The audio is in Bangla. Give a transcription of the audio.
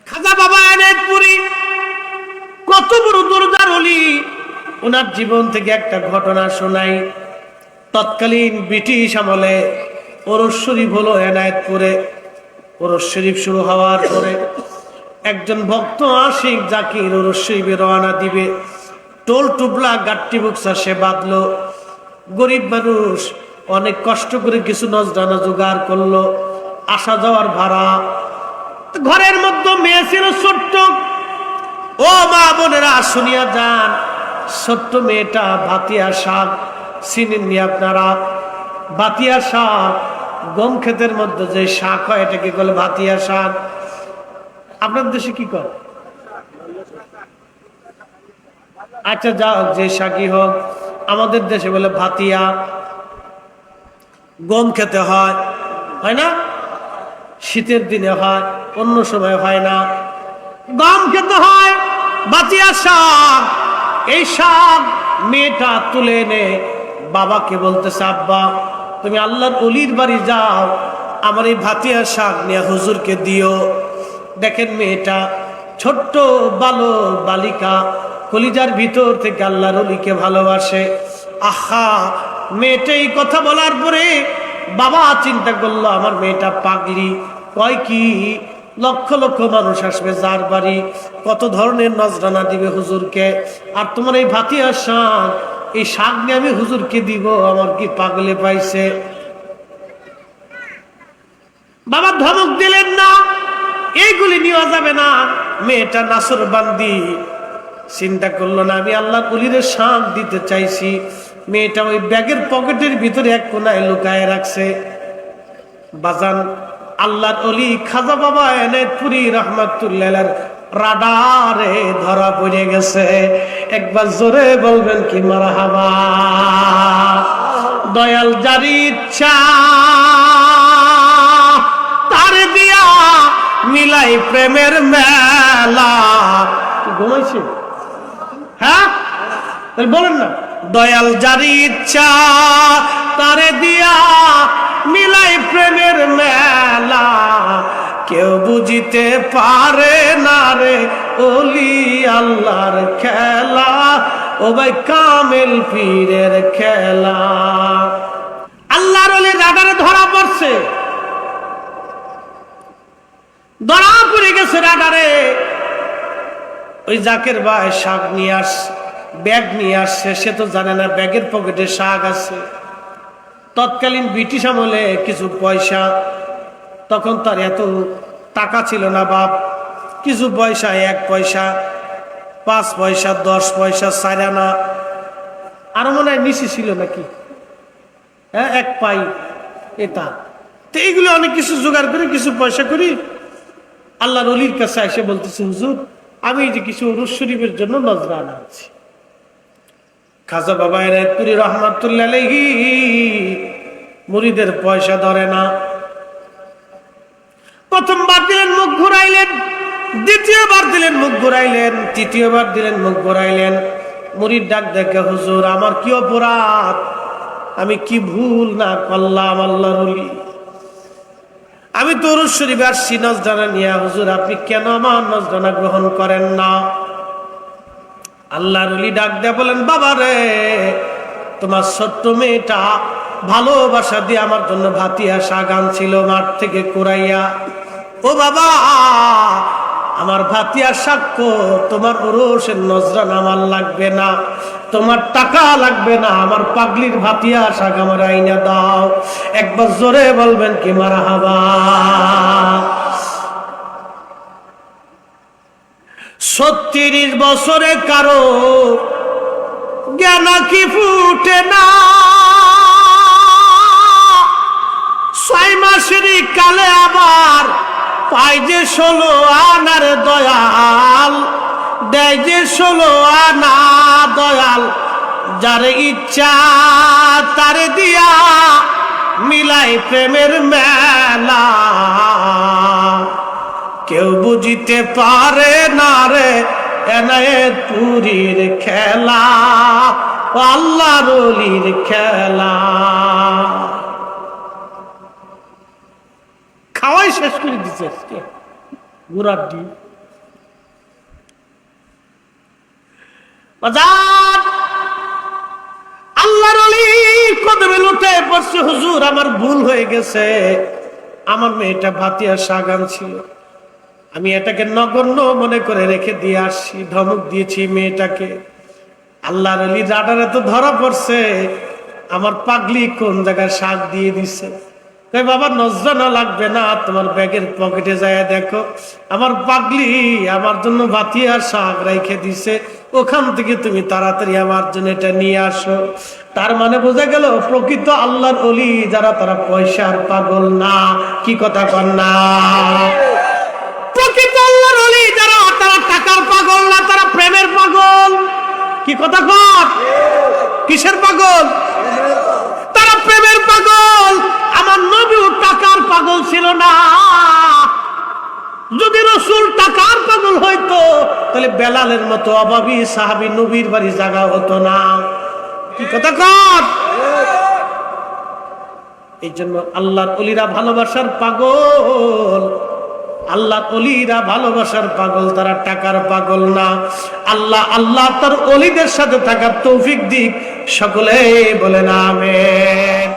খাজা বাবা এনায়েতপুরী কত বড় দরজার ওলি। ওনার জীবন থেকে একটা ঘটনা শোনাই। তৎকালীন ব্রিটিশ আমলে ওরস শরীফ হলো এনায়েতপুরে। ওরস শরীফ শুরু হওয়ার পরে একজন ভক্ত আশিক জাকির ওরস শরীফে রওনা দিবে। টোল টুবলা গাট্টি বুকসা সে বাঁধলো। গরিব মানুষ অনেক কষ্ট করে কিছু নজরানা জোগাড় করলো, আসা যাওয়ার ভাড়া। ঘরের মধ্যে মেয়ে ছিল ছোট্ট। ও মা বোনেরা শুনিয়া যান, ছোট্ট মেয়েটা ভাতিয়া শাক চিনেননি আপনারা? ভাতিয়া শাক গম ক্ষেতের মধ্যে যে শাক হয় এটাকে বলে ভাতিয়া শাক। আপনার দেশে কি করে? আচ্ছা যাও, যে শাকই হোক, আমাদের দেশে বলে ভাতিয়া। গম খেতে হয়, হয় না? শীতের দিনে হয়, অন্য সময় হয় না। গম খেতে হয়, ভাতিয়া শাক। এই শাক মেয়েটা তুলে এনে বাবাকে বলতেছে, আব্বা তুমি আল্লাহর অলির বাড়ি যাও, আমার এই ভাতিয়া শাক নিয়ে হুজুরকে দিও। দেখেন মেয়েটা ছোট্ট বালিকা, কলিজার ভিতর থেকে আল্লাহর অলিকে ভালোবাসে। আহা, মেয়েটা এই কথা বলার পরে বাবা চিন্তা করলো আমার মেয়েটা পাগলি। কয় কি, লক্ষ লক্ষ মানুষ আসবে যার বাড়ি, কত ধরনের নজরানা দিবে হুজুরকে, আর তোমার এই ভাতিয়া শাক, এই শাক নিয়ে আমি হুজুরকে দিব, আমার কি পাগলে পাইছে? বাবা ধমক দিলেন না, এইগুলি নেওয়া যাবে না। মেয়েটা নাসর বান্দি চিন্তা করলো না, আমি আল্লাহ অলিরে শাক দিতে চাইছি। মেয়েটা ওই ব্যাগের পকেটের ভিতরে এক কোনায় লুকায় রাখছে। বাজান, আল্লাহর অলি খাজা বাবা এনায়েতপুরী রাহমাতুল্লাহ রাডারে ধরা পড়ে গেছে। একবার জোরে বলবেন কি মারহাবা। দয়াল জারি ইচ্ছা তার দিয়া মিলাই প্রেমের মেলা। ঘুমাইছে? হ্যাঁ বলেন না। দয়াল জারি ইচ্ছা তারে দিয়া মিলাই প্রেমের মেলা, কেউ বুঝিতে পারে না রে ওলি আল্লাহর খেলা, ও ভাই কামেল পীরের খেলা। আল্লাহর ওলি রাডারে ধরা পড়ছে, ধরা পড়ে গেছে রাডারে। ওই জাকের ভাই শাক নিয়ে আসছে, ব্যাগ নিয়ে আসছে, সে তো জানে না ব্যাগের পকেটে শাক আছে। তৎকালীন ব্রিটিশ আমলে কিছু পয়সা, তখন তার এত টাকা ছিল না বাপ। কিছু পয়সা, 1 পয়সা, 5 পয়সা, 10 পয়সা, 4 আনা, আরো মনে হয় নিচে ছিল নাকি, হ্যাঁ 1 পাই, এটা তো এইগুলো অনেক কিছু জোগাড় করে কিছু পয়সা করি আল্লাহর ওলির কাছে এসে বলতেছে, হুজুর আমি যে কিছু উরুস শরীফের জন্য নজরানা আছি। খাজা বাবা এনায়েতপুরী রাহমাতুল্লাহ আলাইহি মুরিদের পয়সা ধরে না। প্রথমবার দিলেন, মুখ ঘুরাইলেন। দ্বিতীয়বার দিলেন, মুখ ঘুরাইলেন। তৃতীয়বার দিলেন, মুখ ঘুরাইলেন। মুরিদ ডাক দেখে, হুজুর আমার কি অপরাধ, আমি কি ভুল না করলাম আল্লাহর ওলি? আমি তো উরুস শরীফে আসছি নজরানা নিয়ে, হুজুর আপনি কেন আমার নজরানা গ্রহণ করেন না? আল্লাহর ওলি ডাক দেয়া বলেন, বাবা রে, তোমার ছোট্ট মেয়েটা ভালোবাসা দিয়ে আমার জন্য ভাতিয়া শাক আনছিল মাঠ থেকে কুড়াইয়া। ও বাবা, আমার ভাতিয়া শাক কো, তোমার ওরসের নজরানা আমার লাগবে না, তোমার টাকা লাগবে না, আমার পাগলির ভাতিয়া শাক আমার আইনা দাও। একবার জোরে বলবেন কি মারহাবা। 36 বছরে কারো জ্ঞান কি ফুটে না, 6 মাসেরই কালে আবার পাই যে 16 আনার দয়াল, দেয় যে 16 আনা দয়াল, যার ইচ্ছা তারে দিয়া মিলাই প্রেমের মেলা, কেউ বুঝিতে পারে না রে এনায়েতপুরীর খেলা, আল্লাহর ওলির খেলা। খাওয়াই শেষ করে দিচ্ছে গুড়ার ডিম। বাজার আল্লাহর ওলির কদমে লুটে পড়ছে, হুজুর আমার ভুল হয়ে গেছে, আমার মেয়েটা ভাতিয়া শাগান ছিল, আমি এটাকে নগণ্য মনে করে রেখে দিয়ে আসছি, ধমক দিয়েছি মেয়েটাকে। আল্লাহর ওলির রাডারে তো ধরা পড়ছে, আমার পাগলি কোন জায়গায় শাক দিয়ে দিছে। কই বাবা নজরানা লাগবে না, তোমার ব্যাগের পকেটে যায় দেখো, আমার পাগলি আমার জন্য ভাতিয়া শাক রেখে দিছে, ওখান থেকে তুমি তাড়াতাড়ি আমার জন্য এটা নিয়ে আসো। তার মানে বোঝা গেল প্রকৃত আল্লাহর ওলি যারা, তারা পয়সার পাগল না। কি কথা কন না? প্রকৃত আল্লাহর ওলি যারা, তারা টাকার পাগল না, তারা প্রেমের পাগল। কি কথা কন? কিসের পাগল? তারা প্রেমের পাগল। আমার নবীও টাকার পাগল ছিল না। যদি রাসূল টাকার পাগল হইতো তাহলে বেলালের মতো অভাবী সাহাবী নবীর বাড়ি জায়গা হতো না। কি কথা কর? এই জন্য আল্লাহর ওলিরা ভালোবাসার পাগল, আল্লাহর ওলিরা ভালোবাসার পাগল, তারা টাকার পাগল না। আল্লাহ আল্লাহ তার ওলিদের সাথে থাকার তৌফিক দিক। সকলে বলেন আমিন।